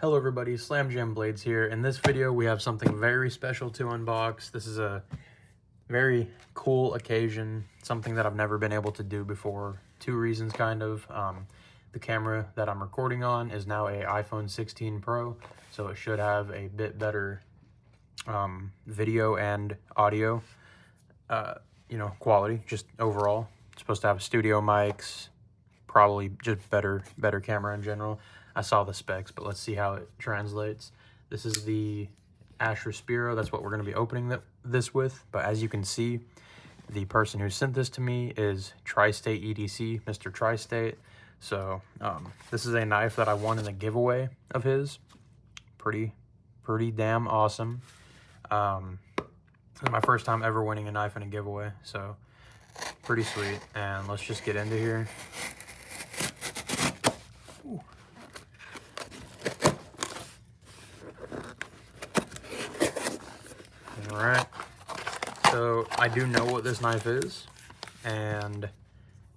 Hello everybody, Slam Jam Blades here. In this video we have something very special to unbox. This is a very cool occasion, something that I've never been able to do before. Two reasons kind of. The camera that I'm recording on is now a iPhone 16 Pro, so it should have a bit better video and audio quality, just overall. It's supposed to have studio mics, probably just better camera in general. I saw the specs, but let's see how it translates. This is the Asher Spiro. That's what we're going to be opening this with. But as you can see, the person who sent this to me is Tri-State EDC, Mr. Tri-State. So this is a knife that I won in a giveaway of his. Pretty damn awesome. This is my first time ever winning a knife in a giveaway, so pretty sweet. And let's just get into here. Ooh. All right, so I do know what this knife is, and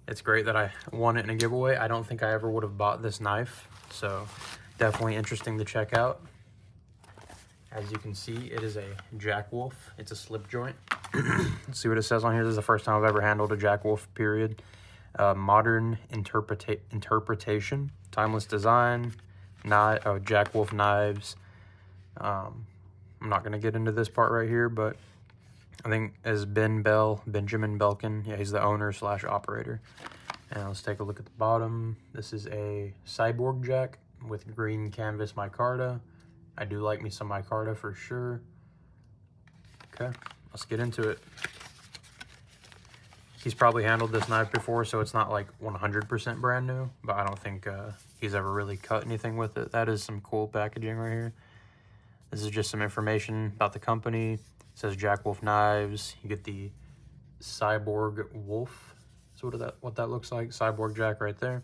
it's great that I won it in a giveaway. I don't think I ever would have bought this knife, so definitely interesting to check out. As you can see, it is a Jack Wolf. It's a slip joint. Let's see what it says on here. This is the first time I've ever handled a Jack Wolf, period. Modern interpretation, timeless design, Jack Wolf knives. I'm not going to get into this part right here, but I think as Benjamin Belkin. Yeah, he's the owner / operator. And let's take a look at the bottom. This is a Cyborg jack with green canvas micarta. I do like me some micarta for sure. Okay, let's get into it. He's probably handled this knife before, so it's not like 100% brand new, but I don't think he's ever really cut anything with it. That is some cool packaging right here. This is just some information about the company. It says Jack Wolf Knives. You get the Cyborg Wolf. So what that looks like. Cyborg Jack right there.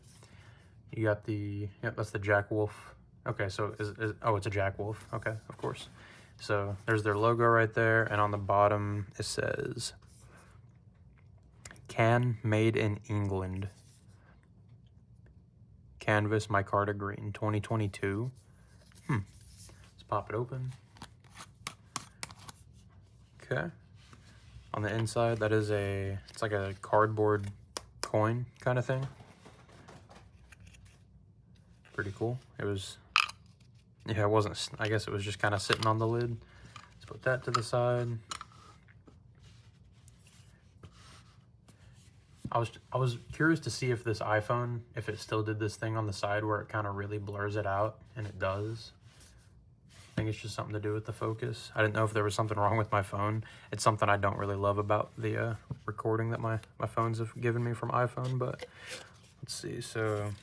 You got the, yep, that's the Jack Wolf. Okay, so it's a Jack Wolf. Okay, of course. So there's their logo right there, and on the bottom it says "Can made in England. Canvas micarta green 2022." Let's pop it open. Okay. On the inside, that is it's like a cardboard coin kind of thing. Pretty cool. It wasn't, I guess it was just kind of sitting on the lid. Let's put that to the side. I was curious to see if this iPhone, if it still did this thing on the side where it kind of really blurs it out, and it does. I think it's just something to do with the focus. I didn't know if there was something wrong with my phone. It's something I don't really love about the recording that my phones have given me from iPhone, but let's see. So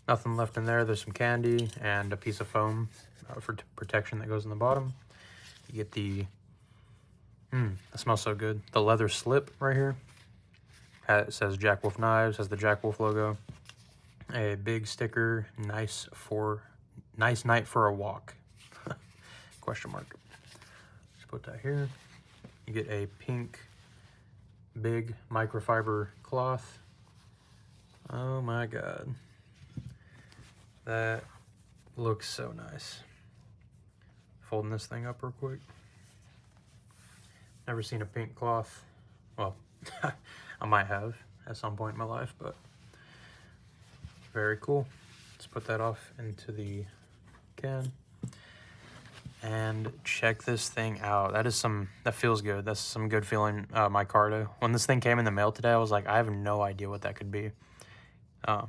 nothing left in there. There's some candy and a piece of foam for protection that goes in the bottom. You get the, that smells so good. The leather slip right here. It says Jack Wolf Knives, has the Jack Wolf logo. A big sticker, nice night for a walk. Question mark. Just put that here. You get a pink, big microfiber cloth. Oh my God. That looks so nice. Folding this thing up real quick. Never seen a pink cloth. Well, I might have at some point in my life, but very cool. Let's put that off into the can. And check this thing out. That feels good. That's some good feeling micarta. When this thing came in the mail today, I was like, I have no idea what that could be. All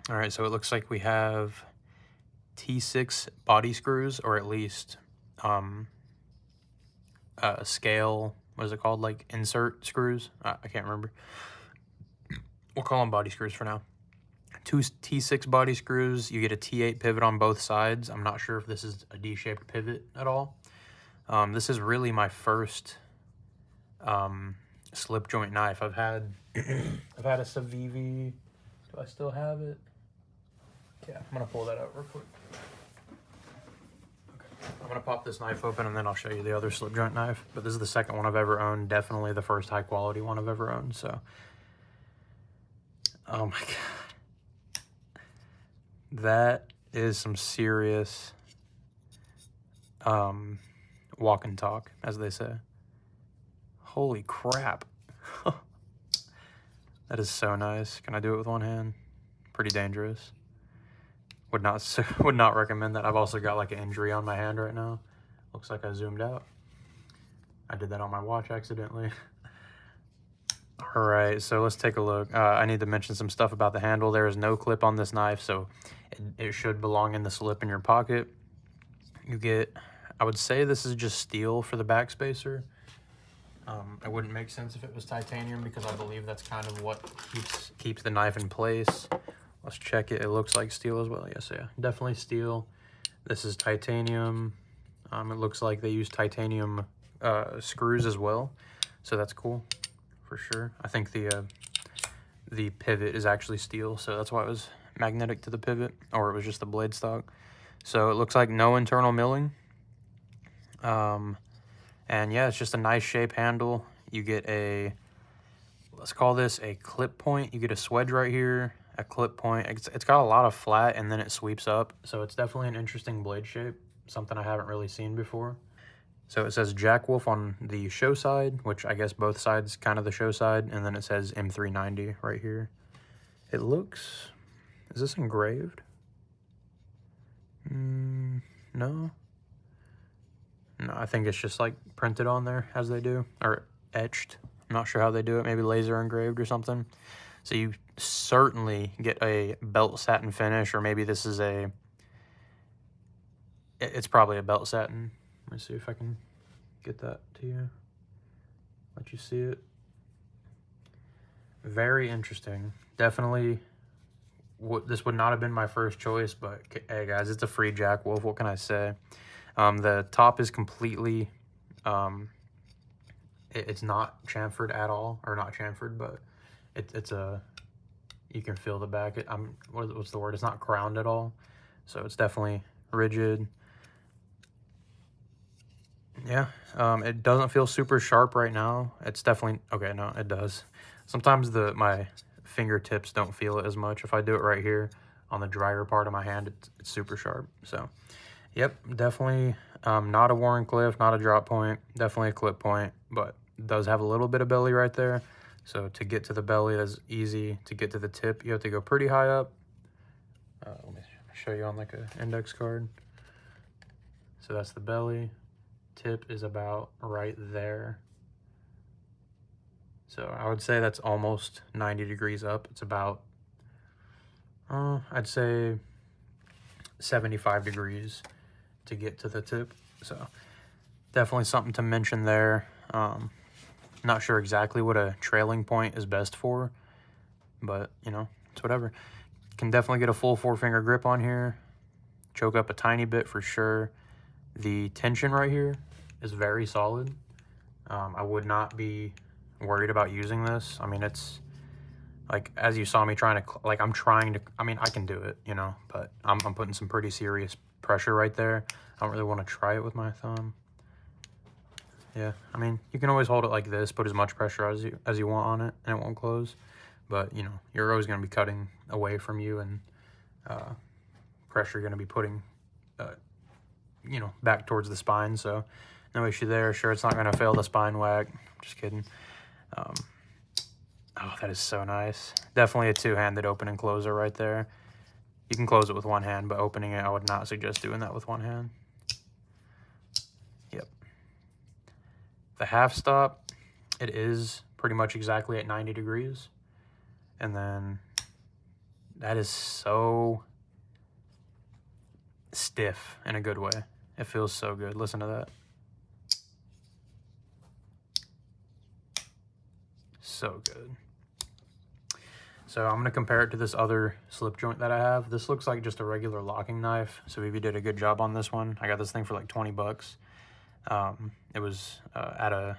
right, so it looks like we have T6 body screws, or at least scale, what is it called? Like insert screws? I can't remember. We'll call them body screws for now. 2 T6 body screws. You get a T8 pivot on both sides. I'm not sure if this is a D-shaped pivot at all. This is really my first slip joint knife. I've had a Civivi. Do I still have it? Yeah, I'm gonna pull that out real quick. Okay, I'm gonna pop this knife open and then I'll show you the other slip joint knife. But this is the second one I've ever owned. Definitely the first high quality one I've ever owned. So, oh my God. That is some serious walk and talk, as they say. Holy crap. That is so nice. Can I do it with one hand? Pretty dangerous. Would not recommend that. I've also got like an injury on my hand right now. Looks like I zoomed out. I did that on my watch accidentally. All right, so let's take a look. I need to mention some stuff about the handle. There is no clip on this knife, so it should belong in the slip in your pocket. You get, I would say this is just steel for the backspacer. It wouldn't make sense if it was titanium because I believe that's kind of what keeps the knife in place. Let's check it. It looks like steel as well. Yes, yeah, definitely steel. This is titanium. It looks like they use titanium screws as well, so that's cool for sure. I think the pivot is actually steel, so that's why it was magnetic to the pivot, or it was just the blade stock. So it looks like no internal milling. And yeah, it's just a nice shape handle. You get a, let's call this a clip point. You get a swedge right here, a clip point. It's got a lot of flat and then it sweeps up. So it's definitely an interesting blade shape, something I haven't really seen before. So it says Jack Wolf on the show side, which I guess both sides kind of the show side. And then it says M390 right here. It looks, is this engraved? No. No, I think it's just like printed on there as they do, or etched. I'm not sure how they do it, maybe laser engraved or something. So you certainly get a belt satin finish, or maybe this is it's probably a belt satin. Let me see if I can get that to you, let you see it. Very interesting. Definitely, this would not have been my first choice, but hey guys, it's a free Jack Wolf, what can I say? The top is completely, it's not chamfered at all, or not chamfered, but it's a, you can feel the back. What's the word? It's not crowned at all, so it's definitely rigid. Yeah, it doesn't feel super sharp right now. It's definitely, okay, no, it does. Sometimes my fingertips don't feel it as much. If I do it right here on the drier part of my hand, it's super sharp, so. Yep, definitely not a Warncliffe, not a drop point, definitely a clip point, but it does have a little bit of belly right there. So to get to the belly, that's easy. To get to the tip, you have to go pretty high up. Let me show you on like an index card. So that's the belly. Tip is about right there. So I would say that's almost 90 degrees up. It's about, I'd say 75 degrees to get to the tip. So definitely something to mention there. Not sure exactly what a trailing point is best for, but you know, it's whatever. Can definitely get a full 4-finger grip on here. Choke up a tiny bit for sure. The tension right here is very solid. I would not be worried about using this. I mean, it's like, as you saw me trying to, like, I mean, I can do it, you know, but I'm putting some pretty serious pressure right there. I don't really want to try it with my thumb. Yeah, I mean, you can always hold it like this, put as much pressure as you want on it, and it won't close. But, you know, you're always going to be cutting away from you, and pressure you're going to be putting, you know, back towards the spine. So no issue there. Sure, it's not going to fail the spine whack. Just kidding. Oh, that is so nice. Definitely a two-handed open and closer right there. You can close it with one hand, but opening it, I would not suggest doing that with one hand. Yep. The half stop, it is pretty much exactly at 90 degrees. And then that is so stiff in a good way. It feels so good. Listen to that. So good. So I'm going to compare it to this other slip joint that I have. This looks like just a regular locking knife. So Vivi did a good job on this one. I got this thing for like 20 bucks. It was at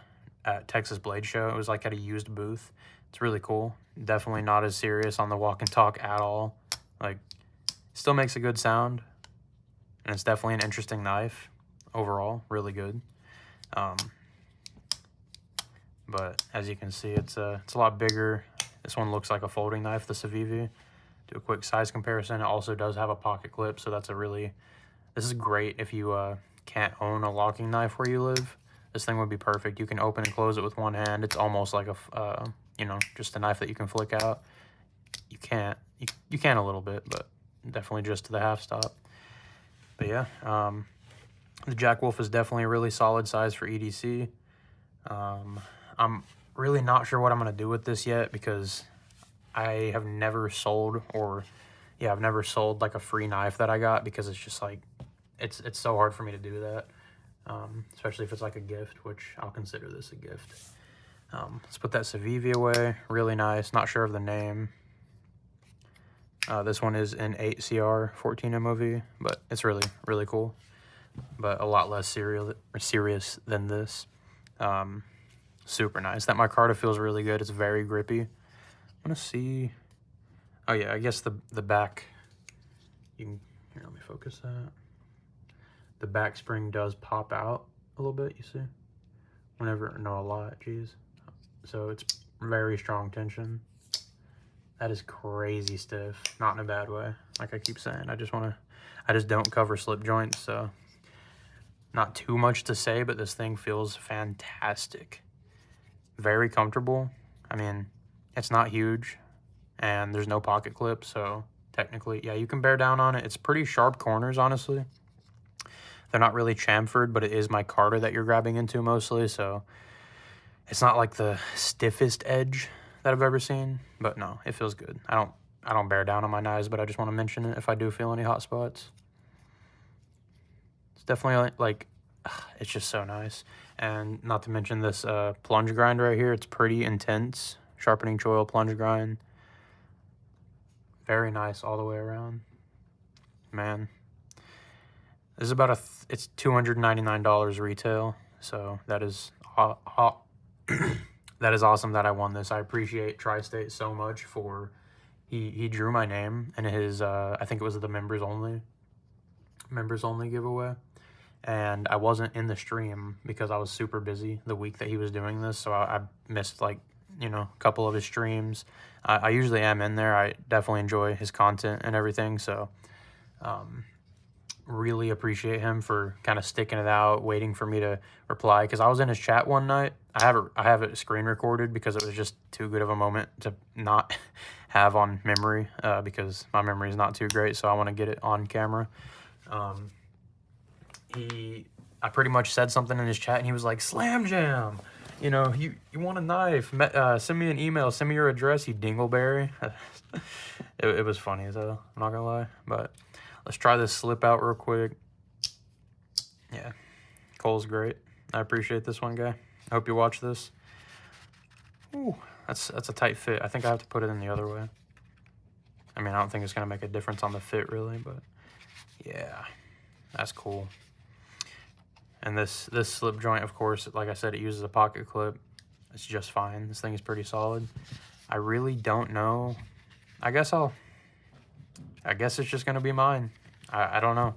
Texas Blade Show. It was like at a used booth. It's really cool. Definitely not as serious on the walk and talk at all. Like, still makes a good sound. And it's definitely an interesting knife overall. Really good. But as you can see, it's a lot bigger. This one looks like a folding knife, the Civivi. do a quick size comparison. It also does have a pocket clip, so that's a really, this is great if you can't own a locking knife where you live. This thing would be perfect. You can open and close it with one hand. It's almost like a, you know, just a knife that you can flick out. You can't, you can a little bit, but definitely just to the half stop. But yeah, the Jack Wolf is definitely a really solid size for EDC. I'm really not sure what I'm going to do with this yet because I have never sold, or yeah, I've never sold like a free knife that I got, because it's just like, it's so hard for me to do that. Especially if it's like a gift, which I'll consider this a gift. Let's put that Civivi away. Really nice. Not sure of the name. This one is an 8CR 14 MOV, but it's really, really cool. But a lot less serious than this. Super nice. That micarta feels really good. It's very grippy. I'm gonna see. Oh yeah, I guess the back. You can, here, let me focus that. The back spring does pop out a little bit. You see, whenever, no, a lot. Geez. So it's very strong tension. That is crazy stiff. Not in a bad way. Like I keep saying, I just don't cover slip joints, so not too much to say, but this thing feels fantastic. Very comfortable. I mean, it's not huge, and there's no pocket clip, so technically, yeah, you can bear down on it. It's pretty sharp corners, honestly. They're not really chamfered, but it is micarta that you're grabbing into mostly, so it's not like the stiffest edge that I've ever seen, but no, it feels good. I don't bear down on my knives, but I just want to mention it if I do feel any hot spots. It's definitely like, it's just so nice. And not to mention this plunge grind right here. It's pretty intense. Sharpening choil plunge grind. Very nice all the way around. Man. This is about it's $299 retail. So that is that is awesome that I won this. I appreciate Tri-State so much for, he drew my name in his, I think it was the members only giveaway. And I wasn't in the stream because I was super busy the week that he was doing this. So I missed, like, you know, a couple of his streams. I usually am in there. I definitely enjoy his content and everything. So really appreciate him for kind of sticking it out, waiting for me to reply. Because I was in his chat one night. I have it screen recorded because it was just too good of a moment to not have on memory, because my memory is not too great. So I want to get it on camera. I pretty much said something in his chat, and he was like, "Slam Jam, you know, you want a knife? Send me an email. Send me your address, you dingleberry." it was funny as hell, I'm not gonna lie. But let's try this slip out real quick. Yeah, Cole's great. I appreciate this one, guy. I hope you watch this. Ooh, that's a tight fit. I think I have to put it in the other way. I mean, I don't think it's gonna make a difference on the fit really, but yeah, that's cool. And this slip joint, of course, like I said, it uses a pocket clip. It's just fine. This thing is pretty solid. I really don't know. I guess it's just gonna be mine. I don't know.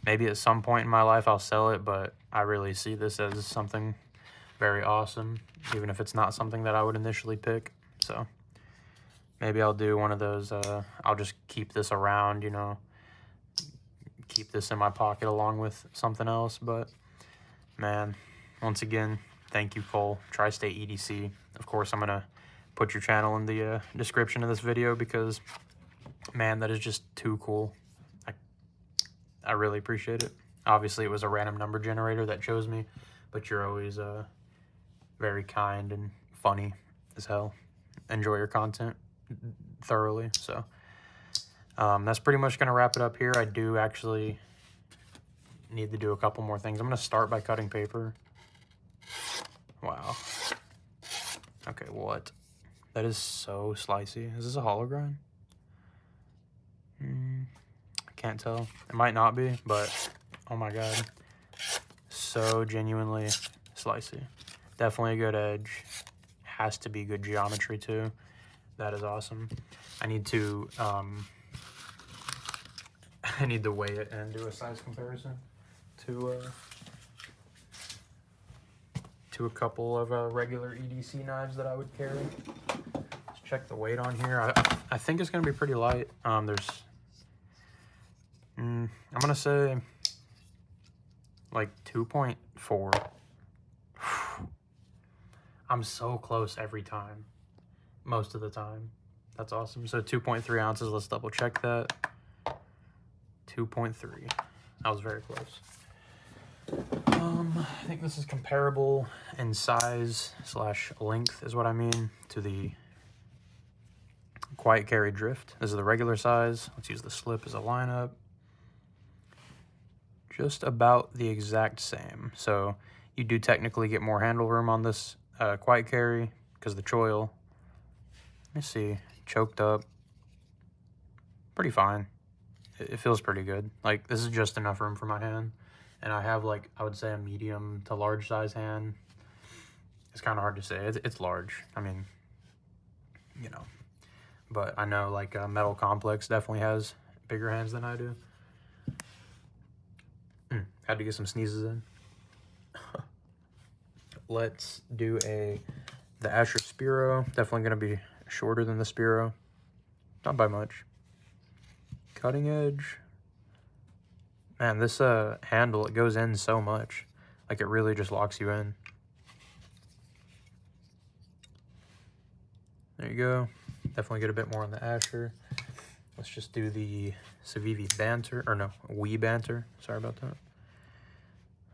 Maybe at some point in my life I'll sell it, but I really see this as something very awesome, even if it's not something that I would initially pick. So maybe I'll do one of those. I'll just keep this around, you know, keep this in my pocket along with something else. But man, once again, thank you, Cole. Tri-State EDC. Of course, I'm gonna put your channel in the description of this video because, man, that is just too cool. I really appreciate it. Obviously, it was a random number generator that chose me, but you're always very kind and funny as hell. Enjoy your content thoroughly. So that's pretty much gonna wrap it up here. I do actually need to do a couple more things. I'm gonna start by cutting paper. Wow. Okay, what? That is so slicey. Is this a hollow grind? I can't tell. It might not be, but oh my god. So genuinely slicey. Definitely a good edge. Has to be good geometry too. That is awesome. I need to weigh it and do a size comparison to a couple of regular EDC knives that I would carry. Let's check the weight on here. I think it's gonna be pretty light. I'm gonna say like 2.4. I'm so close every time, most of the time. That's awesome. So 2.3 ounces. Let's double check that. 2.3. I was very close. I think this is comparable in size / length is what I mean to the Quiet Carry Drift. This is the regular size. Let's use the slip as a lineup. Just about the exact same. So you do technically get more handle room on this Quiet Carry because the choil, let me see, choked up. Pretty fine. It feels pretty good. Like, this is just enough room for my hand. And I have, like, I would say a medium to large size hand. It's kind of hard to say. It's large. I mean, you know. But I know, like, Metal Complex definitely has bigger hands than I do. Had to get some sneezes in. Let's do the Asher Spiro. Definitely going to be shorter than the Spiro. Not by much. Cutting edge. Man, this handle, it goes in so much. Like, it really just locks you in. There you go. Definitely get a bit more on the Asher. Let's just do the Civivi Banter. Or no, Wii Banter. Sorry about that.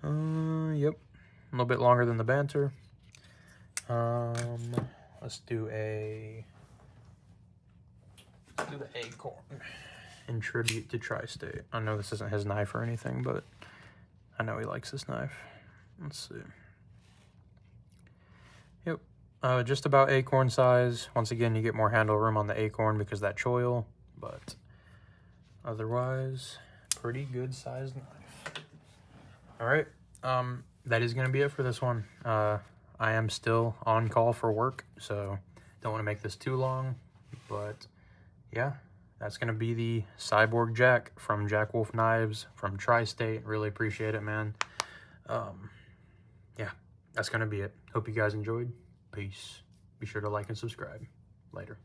Yep. A little bit longer than the Banter. Let's do the Acorn. In tribute to Tri-State. I know this isn't his knife or anything, but I know he likes this knife. Let's see. Yep. Just about Acorn size. Once again, you get more handle room on the Acorn because that choil, but otherwise, pretty good sized knife. All right. That is going to be it for this one. I am still on call for work, so don't want to make this too long, but yeah. That's going to be the Cyborg Jack from Jack Wolf Knives from Tri-State. Really appreciate it, man. Yeah, that's going to be it. Hope you guys enjoyed. Peace. Be sure to like and subscribe. Later.